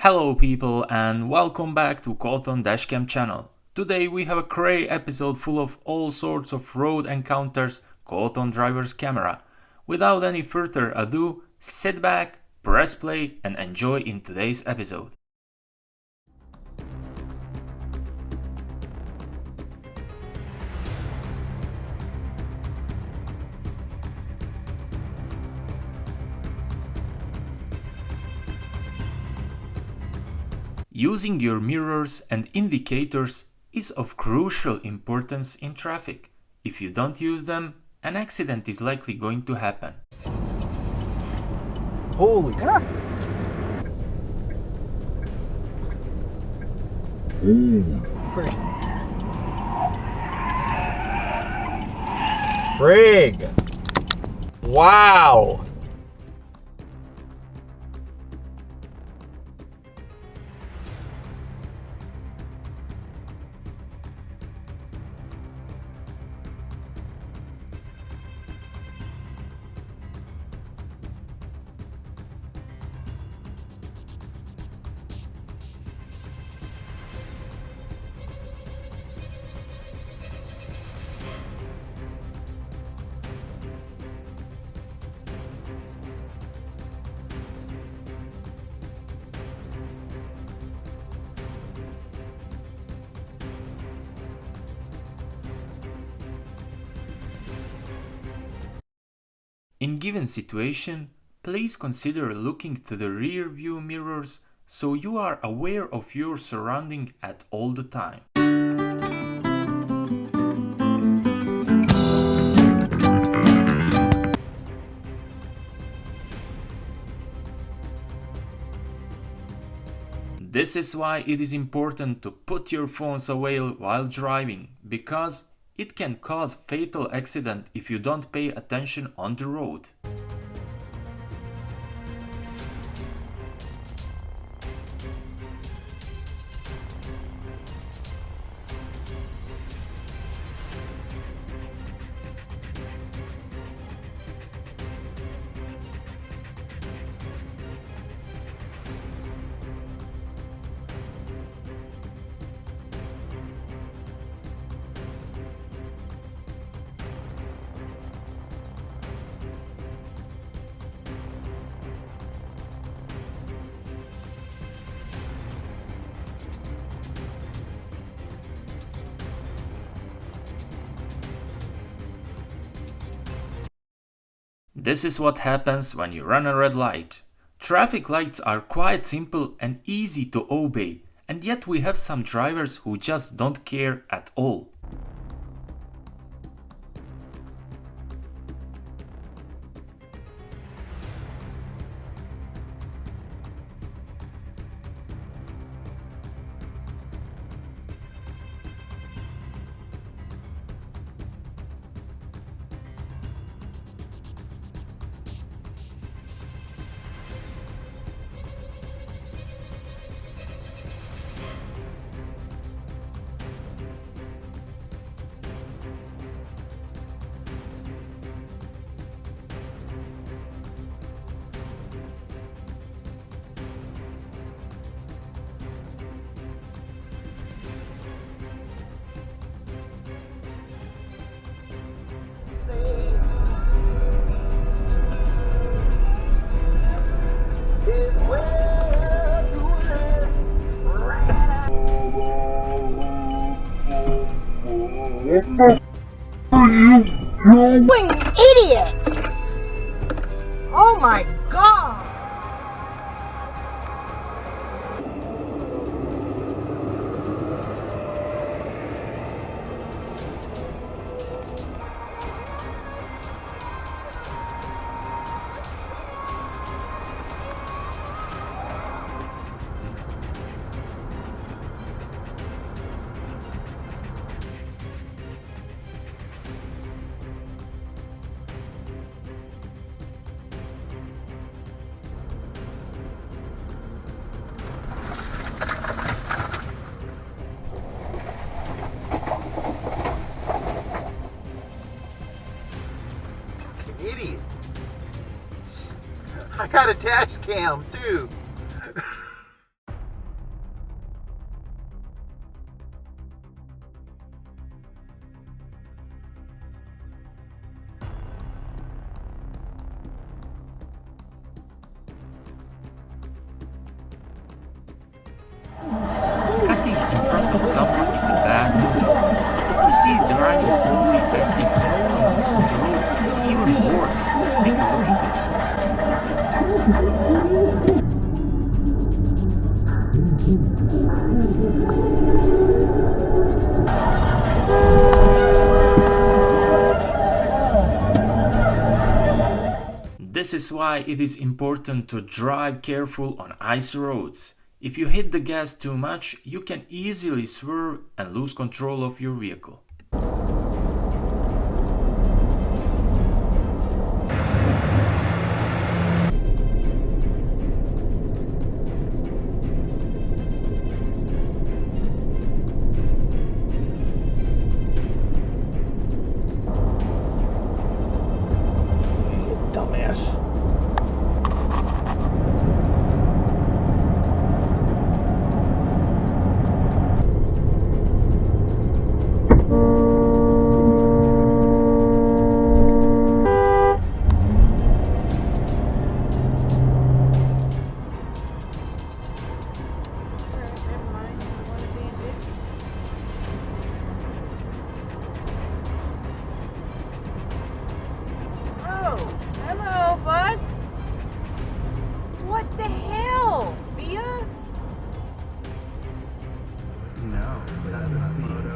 Hello people and welcome back to Stockton DashCam channel. Today we have a great episode full of all sorts of road encounters Stockton Drivers camera. Without any further ado, sit back, press play and enjoy in today's episode. Using your mirrors and indicators is of crucial importance in traffic. If you don't use them, an accident is likely going to happen. Holy crap! Frig! Wow! In given situation, please consider looking to the rear view mirrors so you are aware of your surrounding at all the time. This is why it is important to put your phones away while driving, because it can cause fatal accident if you don't pay attention on the road. This is what happens when you run a red light. Traffic lights are quite simple and easy to obey, and yet we have some drivers who just don't care at all. Doing, idiot! Oh my god! Idiot. I got a dash cam too. hint of someone is in bad mood. But to proceed driving slowly as if no one is on the road is even worse. Take a look at this. This is why it is important to drive careful on icy roads. If you hit the gas too much, you can easily swerve and lose control of your vehicle. Hello, bus. What the hell, Via? No, that's a photo.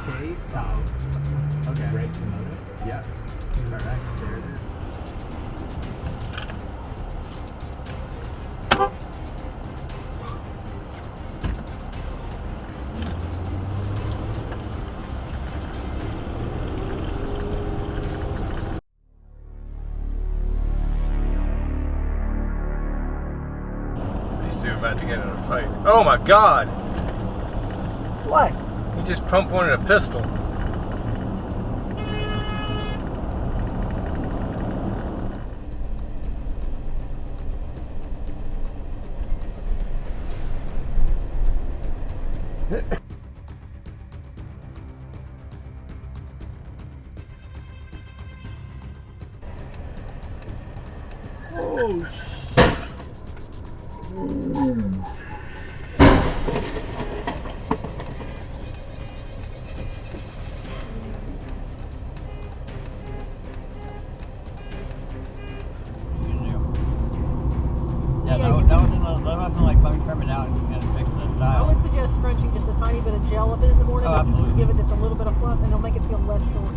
Okay, stop. Okay. Brake the motor? Yes. Correct. There's it. These two are about to get in a fight. Oh my god! What? He just pumped one in a pistol. Oh, that wasn't like let me trim it out and fix the I style. would suggest scrunching just a tiny bit of gel up in the morning. Oh, absolutely. Give it just a little bit of fluff, and it'll make it feel less short.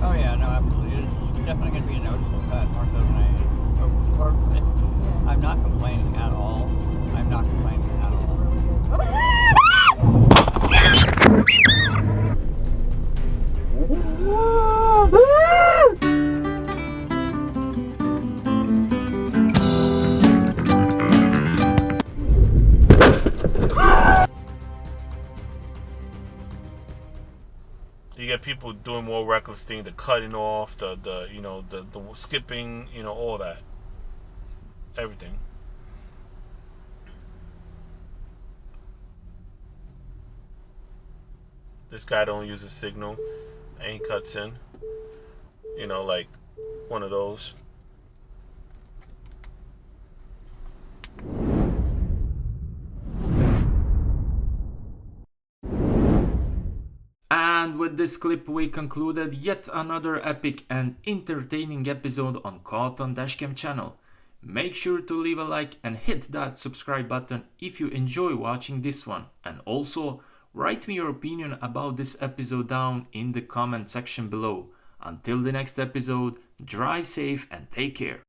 Oh yeah, no, absolutely. It's definitely going to be a noticeable cut more so than I'm not complaining at all. I'm not complaining at all. You get people doing more reckless things, the cutting off, the skipping, all that. Everything. This guy don't use a signal and he cuts in. Like one of those. And with this clip we concluded yet another epic and entertaining episode on Stockton DashCam channel. Make sure to leave a like and hit that subscribe button if you enjoy watching this one, and also write me your opinion about this episode down in the comment section below. Until the next episode, drive safe and take care.